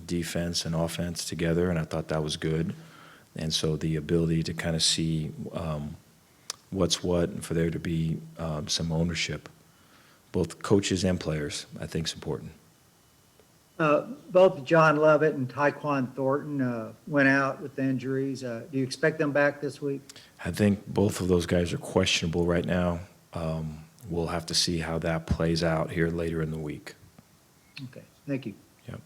defense and offense together, and I thought that was good. And so the ability to kind of see what's what and for there to be some ownership, both coaches and players, I think is important. Both John Lovett and Tyquan Thornton went out with injuries. Do you expect them back this week? I think both of those guys are questionable right now. We'll have to see how that plays out here later in the week. Okay, thank you. Yep.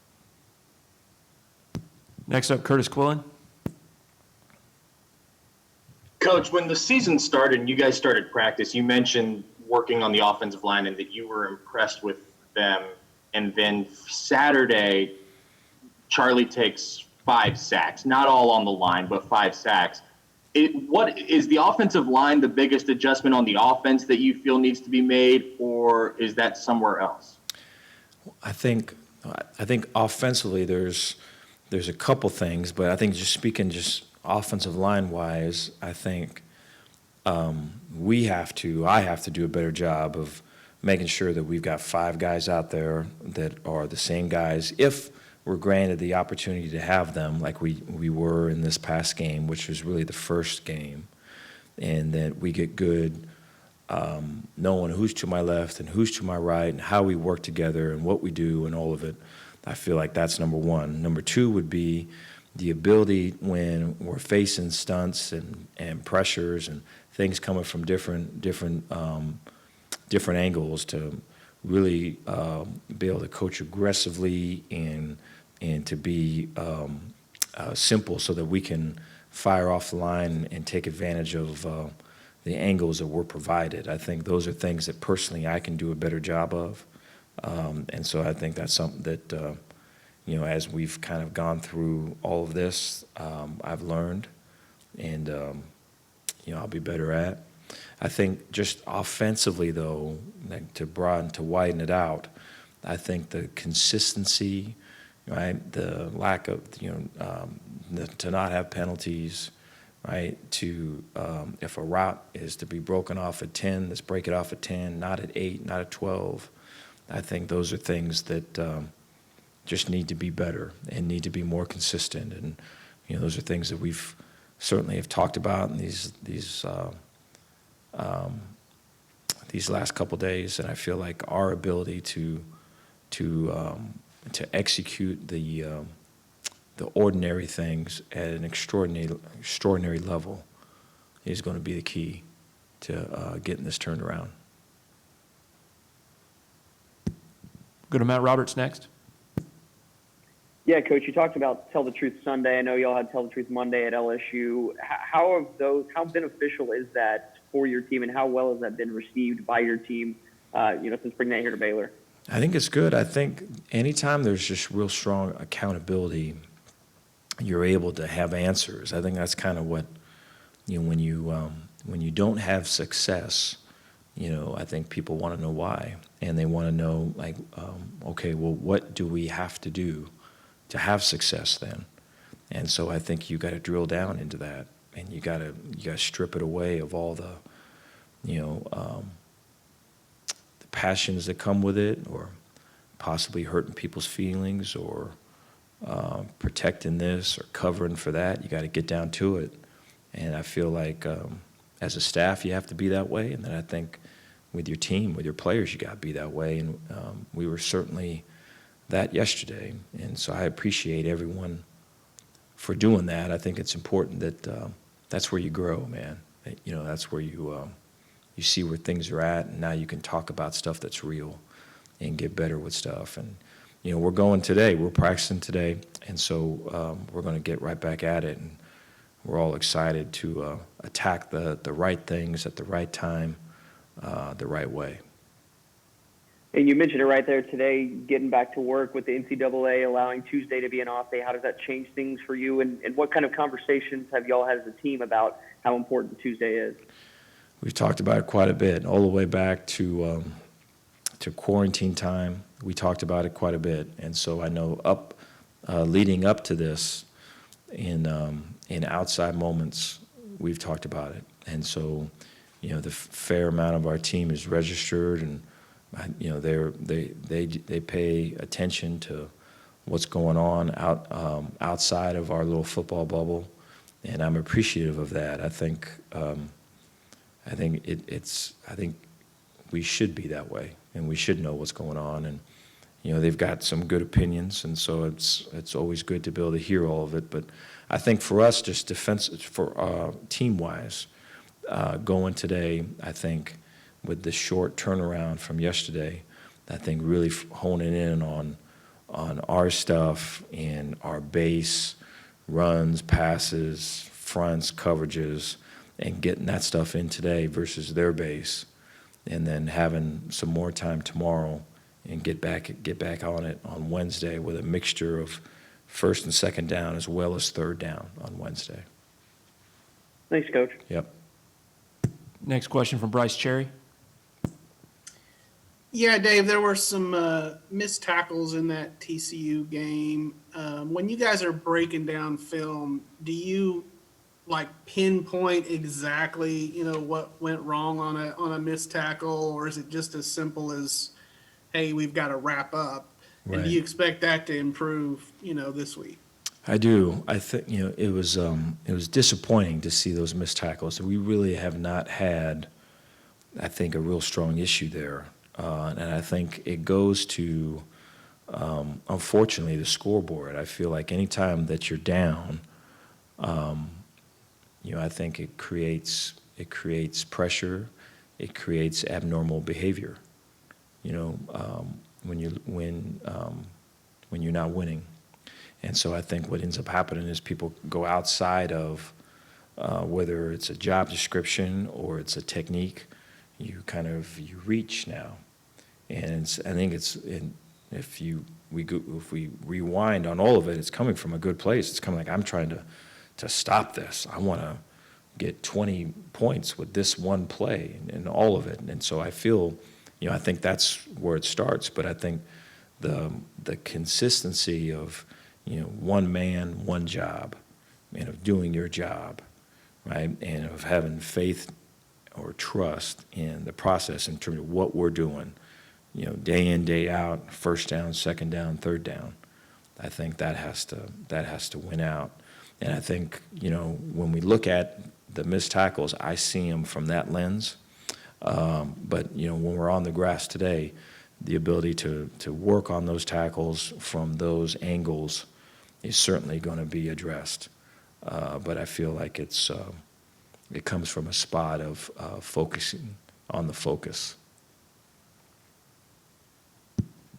Next up, Curtis Quillen. Coach, when the season started and you guys started practice, you mentioned working on the offensive line and that you were impressed with them. And then Saturday, Charlie takes 5 sacks, not all on the line, but 5 sacks. What is the offensive line the biggest adjustment on the offense that you feel needs to be made, or is that somewhere else? I think offensively there's a couple things, but I think just speaking just offensive line wise, I think I have to do a better job of making sure that we've got 5 guys out there that are the same guys. If we're granted the opportunity to have them like we were in this past game, which was really the first game, and that we get good knowing who's to my left and who's to my right and how we work together and what we do and all of it. I feel like that's number one. Number 2 would be the ability when we're facing stunts and pressures and things coming from different angles to really be able to coach aggressively and to be simple so that we can fire off the line and take advantage of the angles that we're provided. I think those are things that personally I can do a better job of. And so I think that's something that, as we've kind of gone through all of this, I've learned and, I'll be better at. I think just offensively, though, like to widen it out, I think the consistency, right, the lack of, to not have penalties, right, to if a route is to be broken off at 10, let's break it off at 10, not at 8, not at 12. I think those are things that just need to be better and need to be more consistent. And, those are things that we've certainly have talked about in these last couple days, and I feel like our ability to execute the ordinary things at an extraordinary level is going to be the key to getting this turned around. Go to Matt Roberts next. Yeah, Coach, you talked about Tell the Truth Sunday. I know y'all had Tell the Truth Monday at LSU. How beneficial is that for your team, and how well has that been received by your team, since bringing that here to Baylor? I think it's good. I think anytime there's just real strong accountability, you're able to have answers. I think that's kind of what, when you don't have success, I think people want to know why, and they want to know, like, okay, well, what do we have to do to have success then? And so I think you got to drill down into that, and you got to strip it away of all the, the passions that come with it, or possibly hurting people's feelings, or protecting this or covering for that. You got to get down to it, and I feel like as a staff you have to be that way, and then I think with your team, with your players, you got to be that way, and we were certainly that yesterday, and so I appreciate everyone for doing that. I think it's important that that's where you grow, man. That's where you see where things are at, and now you can talk about stuff that's real and get better with stuff. And we're going today, we're practicing today, and so we're going to get right back at it, and we're all excited to attack the right things at the right time, the right way. And you mentioned it right there today, getting back to work with the NCAA, allowing Tuesday to be an off day. How does that change things for you? And what kind of conversations have y'all had as a team about how important Tuesday is? We've talked about it quite a bit, all the way back to quarantine time. We talked about it quite a bit. And so I know leading up to this, in outside moments, we've talked about it. And so, the fair amount of our team is registered, and they pay attention to what's going on outside of our little football bubble, and I'm appreciative of that. I think we should be that way, and we should know what's going on. And they've got some good opinions, and so it's always good to be able to hear all of it. But I think for us, just team-wise, going today, I think with the short turnaround from yesterday, I think really honing in on our stuff and our base, runs, passes, fronts, coverages, and getting that stuff in today versus their base, and then having some more time tomorrow and get back on it on Wednesday with a mixture of first and second down as well as third down on Wednesday. Thanks, Coach. Yep. Next question from Bryce Cherry. Yeah, Dave, there were some missed tackles in that TCU game. When you guys are breaking down film, do you pinpoint exactly, what went wrong on a missed tackle, or is it just as simple as, hey, we've got to wrap up? Right. And do you expect that to improve, this week? I do. I think it was disappointing to see those missed tackles. We really have not had, I think, a real strong issue there, and I think it goes to, unfortunately, the scoreboard. I feel like anytime that you're down, I think it creates pressure, it creates abnormal behavior. When you're not winning. And so I think what ends up happening is people go outside of whether it's a job description or it's a technique, you reach now. And if we rewind on all of it, it's coming from a good place. It's coming like, I'm trying to stop this. I want to get 20 points with this one play and all of it. And so I feel, I think that's where it starts. But I think the consistency of, one man, one job, and of doing your job, right, and of having faith or trust in the process in terms of what we're doing, day in, day out, first down, second down, third down. I think that has to win out. And I think, when we look at the missed tackles, I see them from that lens. But, when we're on the grass today, the ability to work on those tackles from those angles is certainly going to be addressed. But I feel like it comes from a spot of focusing on the focus.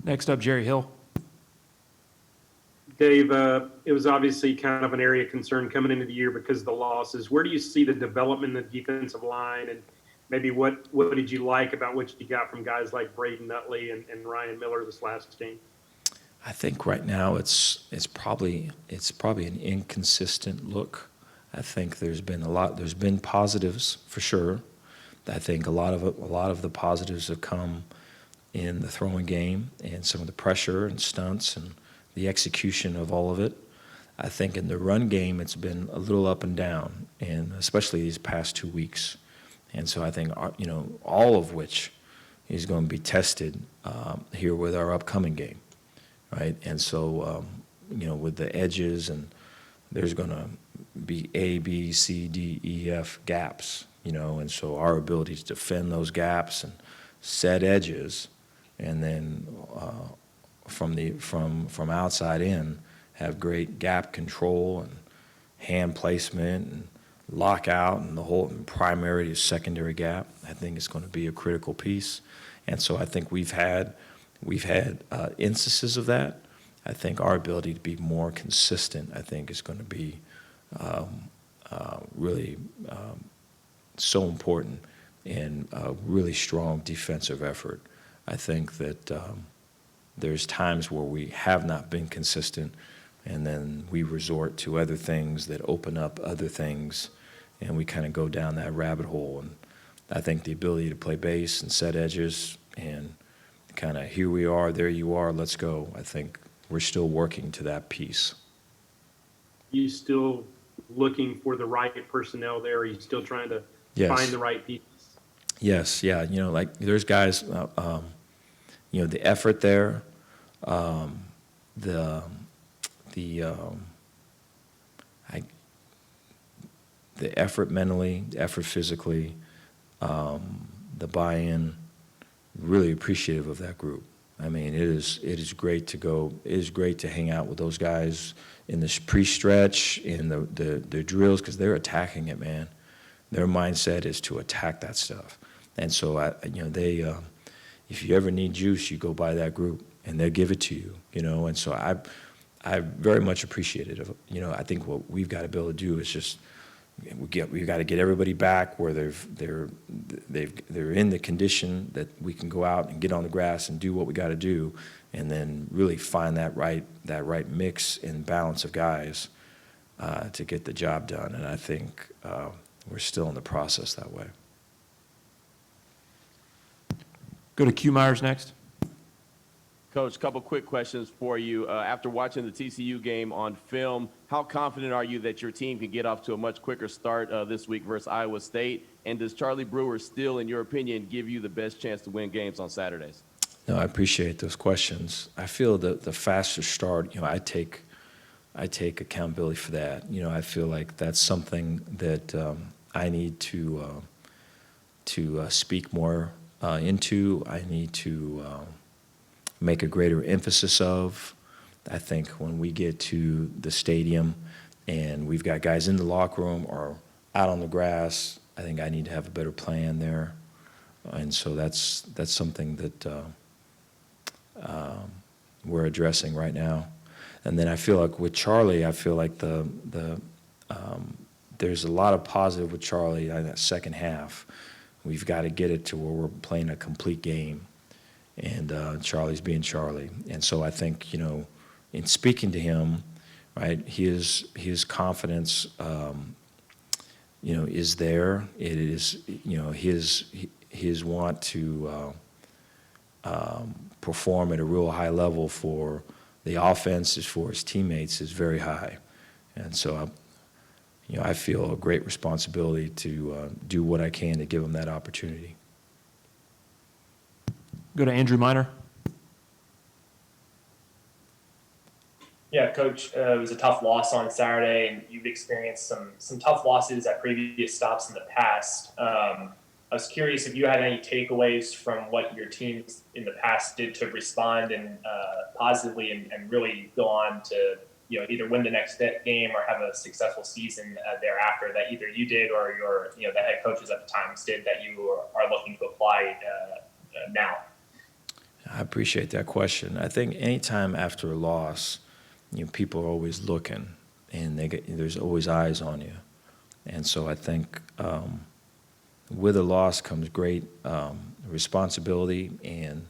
Next up, Jerry Hill. Dave, it was obviously kind of an area of concern coming into the year because of the losses. Where do you see the development in the defensive line, and maybe what did you like about what you got from guys like Braden Nutley and Ryan Miller this last game? I think right now it's probably an inconsistent look. I think there's been positives for sure. I think a lot of the positives have come in the throwing game and some of the pressure and stunts and the execution of all of it. I think in the run game it's been a little up and down, and especially these past 2 weeks. And so I think all of which is going to be tested here with our upcoming game. Right, and so with the edges, and there's going to be A, B, C, D, E, F gaps, and so our ability to defend those gaps and set edges, and then from outside in have great gap control and hand placement and lockout and the whole primary to secondary gap. I think it's going to be a critical piece, and so I think we've had instances of that. I think our ability to be more consistent, I think, is going to be really so important in a really strong defensive effort. I think that there's times where we have not been consistent, and then we resort to other things that open up other things, and we kind of go down that rabbit hole. And I think the ability to play base and set edges and kind of here we are, there you are, let's go. I think we're still working to that piece. You still looking for the right personnel there? Are you still trying to find the right pieces? Yes, yeah. There's guys, the effort there, the the I, the effort mentally, the effort physically, the buy-in. Really appreciative of that group. I mean, it is great to go. It is great to hang out with those guys in this pre-stretch, in the drills, because they're attacking it, man. Their mindset is to attack that stuff. And so, they, if you ever need juice, you go by that group, and they'll give it to you, And so I very much appreciate it. I think what we've got to be able to do is just we've got to get everybody back where they're in the condition that we can go out and get on the grass and do what we got to do, and then really find that right mix and balance of guys to get the job done. And I think we're still in the process that way. Go to Q Myers next. Coach, a couple quick questions for you. After watching the TCU game on film, how confident are you that your team can get off to a much quicker start this week versus Iowa State? And does Charlie Brewer still, in your opinion, give you the best chance to win games on Saturdays? No, I appreciate those questions. I feel that the faster start, I take accountability for that. I feel like that's something that I need to speak more into. I need to make a greater emphasis of. I think when we get to the stadium and we've got guys in the locker room or out on the grass, I think I need to have a better plan there. And so that's something that we're addressing right now. And then I feel like with Charlie, I feel like there's a lot of positive with Charlie in that second half. We've got to get it to where we're playing a complete game. And Charlie's being Charlie. And so I think, in speaking to him, right, his confidence, is there. It is, his want to perform at a real high level for the offense, as for his teammates, is very high. And so, I feel a great responsibility to do what I can to give him that opportunity. Go to Andrew Miner. Yeah, Coach, it was a tough loss on Saturday, and you've experienced some tough losses at previous stops in the past. I was curious if you had any takeaways from what your teams in the past did to respond and positively and really go on to either win the next game or have a successful season thereafter that either you did or your the head coaches at the time did that you are looking to apply now. I appreciate that question. I think anytime after a loss, people are always looking, and there's always eyes on you. And so I think with a loss comes great responsibility and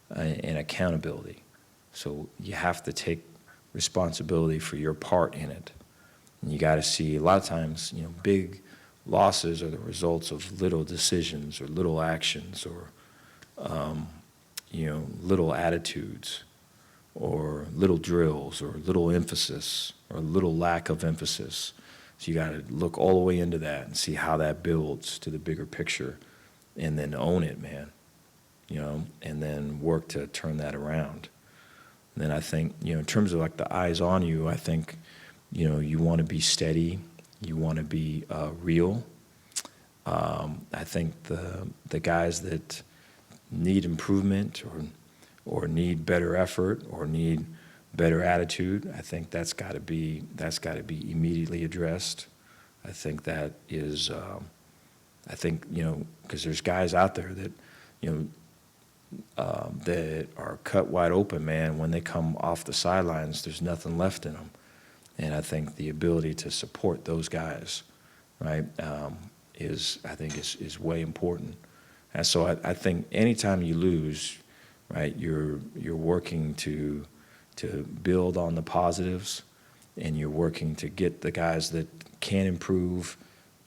accountability. So you have to take responsibility for your part in it. And you got to see, a lot of times, big losses are the results of little decisions or little actions or little attitudes or little drills or little emphasis or little lack of emphasis. So you got to look all the way into that and see how that builds to the bigger picture and then own it, man, and then work to turn that around. And then I think, in terms of like the eyes on you, I think, you want to be steady. You want to be real. I think the guys that need improvement or need better effort or need better attitude, I think that's got to be immediately addressed. I think that is because there's guys out there that that are cut wide open, man. When they come off the sidelines, there's nothing left in them. And I think the ability to support those guys, right, is way important. And so I think anytime you lose, right, you're working to build on the positives, and you're working to get the guys that can improve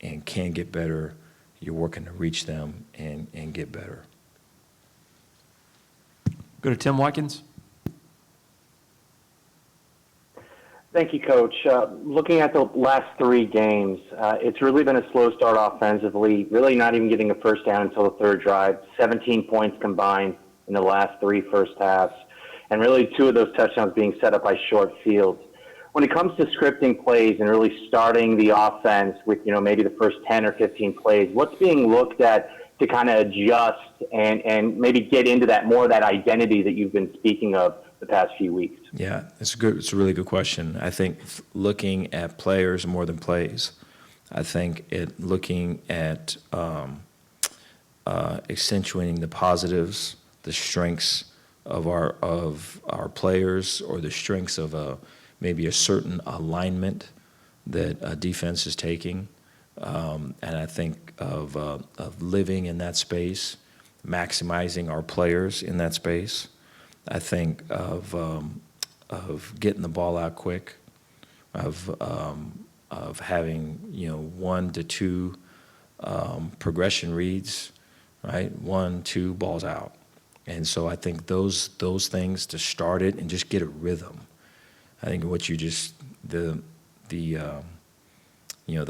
and can get better. You're working to reach them and get better. Go to Tim Watkins. Thank you, Coach. Looking at the last three games, it's really been a slow start offensively, really not even getting a first down until the third drive, 17 points combined in the last three first halves. and really 2 of those touchdowns being set up by short fields. When it comes to scripting plays and really starting the offense with, maybe the first 10 or 15 plays, what's being looked at to kind of adjust and maybe get into that more of that identity that you've been speaking of the past few weeks? Yeah, it's a really good question. I think looking at players more than plays. I think looking at accentuating the positives, the strengths of our players, or the strengths of maybe a certain alignment that a defense is taking, and I think of living in that space, maximizing our players in that space. I think of getting the ball out quick, of having 1 to 2 progression reads, right? 1, 2 balls out, and so I think those things to start it and just get a rhythm. I think what you just the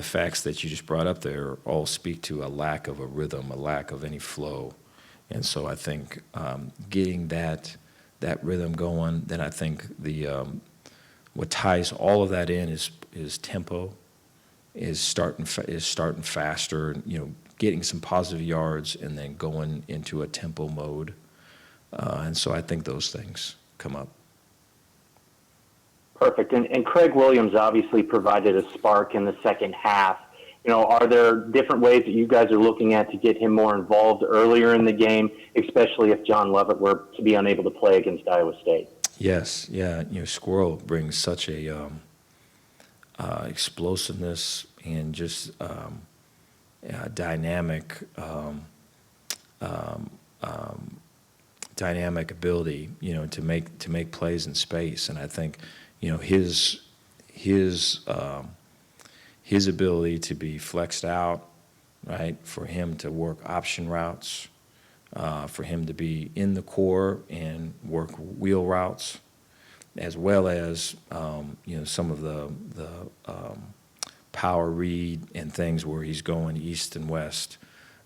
facts that you just brought up there all speak to a lack of a rhythm, a lack of any flow, and so I think getting that rhythm going. Then I think what ties all of that in is tempo, is starting faster, getting some positive yards, and then going into a tempo mode, and so I think those things come up. Perfect. And Craig Williams obviously provided a spark in the second half. Are there different ways that you guys are looking at to get him more involved earlier in the game, especially if John Lovett were to be unable to play against Iowa State? Yes, yeah. Squirrel brings such a explosiveness and just dynamic ability, to make plays in space, and I think his ability to be flexed out, right, for him to work option routes, for him to be in the core and work wheel routes, as well as some of the power read and things where he's going east and west,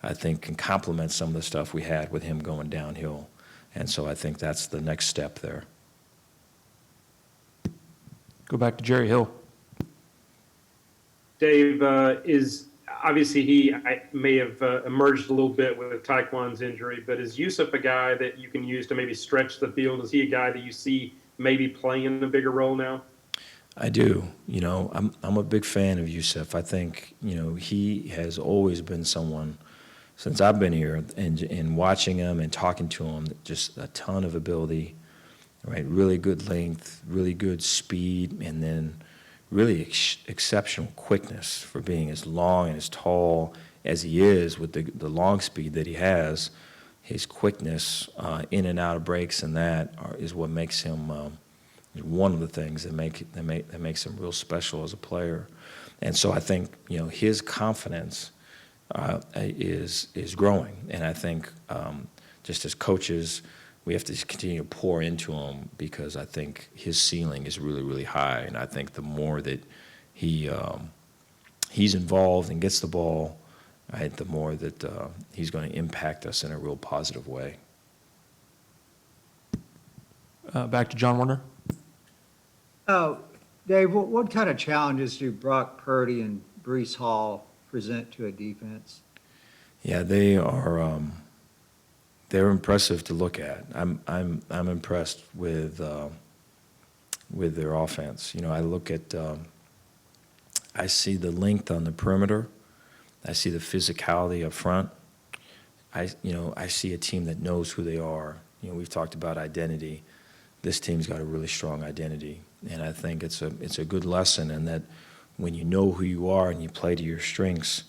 I think can complement some of the stuff we had with him going downhill, and so I think that's the next step there. Go back to Jerry Hill. Dave, is obviously he may have emerged a little bit with Taekwon's injury, but is Yusuf a guy that you can use to maybe stretch the field? Is he a guy that you see maybe playing a bigger role now? I do. I'm a big fan of Yusuf. I think he has always been someone since I've been here, and watching him and talking to him, just a ton of ability, right? Really good length, really good speed, and then really exceptional quickness for being as long and as tall as he is with the long speed that he has. His quickness in and out of breaks and is what makes him one of the things that makes him real special as a player. And so I think his confidence is growing, and I think just as coaches, we have to continue to pour into him, because I think his ceiling is really, really high, and I think the more that he's involved and gets the ball, right, the more that he's going to impact us in a real positive way. Back to John Warner. Oh, Dave, what kind of challenges do Brock Purdy and Breece Hall present to a defense? Yeah, they are. They're impressive to look at. I'm impressed with their offense. I look at. I see the length on the perimeter. I see the physicality up front. I see a team that knows who they are. We've talked about identity. This team's got a really strong identity, and I think it's a good lesson in that when you know who you are and you play to your strengths,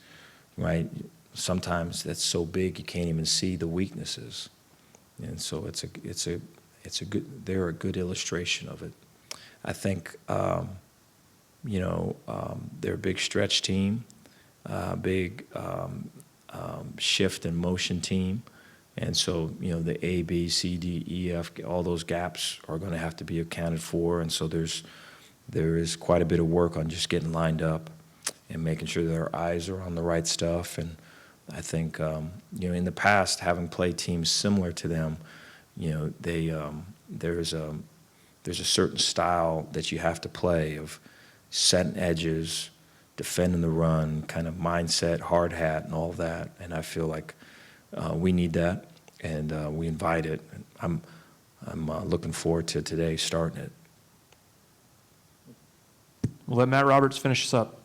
right? Sometimes that's so big you can't even see the weaknesses, and so they're a good illustration of it. I think they're a big stretch team, big shift and motion team. And so, the A, B, C, D, E, F, all those gaps are going to have to be accounted for. And so there is quite a bit of work on just getting lined up and making sure that our eyes are on the right stuff. And I think, in the past, having played teams similar to them, there's a certain style that you have to play of setting edges, defending the run, kind of mindset, hard hat, and all of that. And I feel like we need that, and we invite it. I'm looking forward to today starting it. We'll let Matt Roberts finish us up.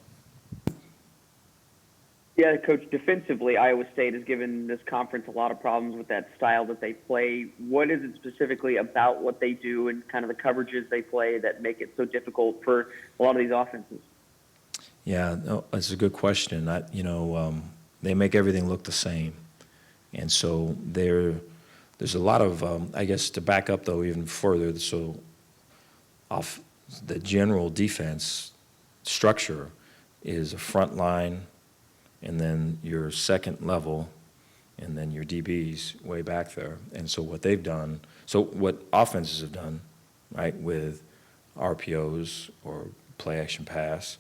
Yeah, Coach, defensively, Iowa State has given this conference a lot of problems with that style that they play. What is it specifically about what they do and kind of the coverages they play that make it so difficult for a lot of these offenses? Yeah, no, that's a good question. They make everything look the same. And so there's a lot of, I guess, to back up, though, even further, so off the general defense structure is a front line, and then your second level, and then your DBs way back there. And so what they've done, so what offenses have done, right, with RPOs or play action pass,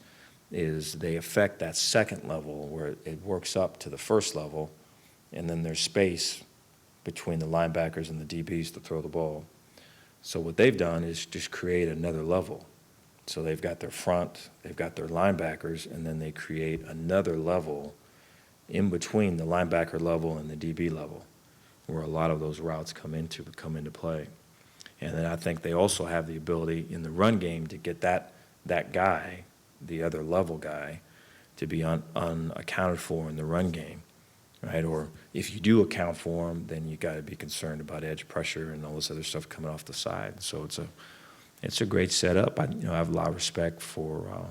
is they affect that second level where it works up to the first level, and then there's space between the linebackers and the DBs to throw the ball. So what they've done is just create another level. So they've got their front, they've got their linebackers, and then they create another level in between the linebacker level and the DB level, where a lot of those routes come into play. And then I think they also have the ability in the run game to get that guy, the other level guy, to be unaccounted for in the run game, right? Or if you do account for him, then you got to be concerned about edge pressure and all this other stuff coming off the side. So it's a great setup. I have a lot of respect for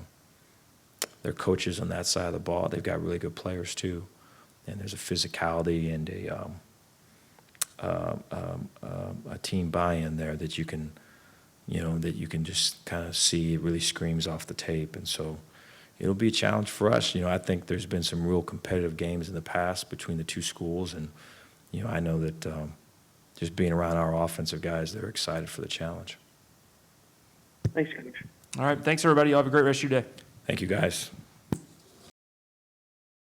their coaches on that side of the ball. They've got really good players too, and there's a physicality and a team buy-in there that you can just kind of see. It really screams off the tape, and so it'll be a challenge for us. I think there's been some real competitive games in the past between the two schools, and I know that just being around our offensive guys, they're excited for the challenge. Thanks, Coach. All right, thanks, everybody. Y'all have a great rest of your day. Thank you, guys.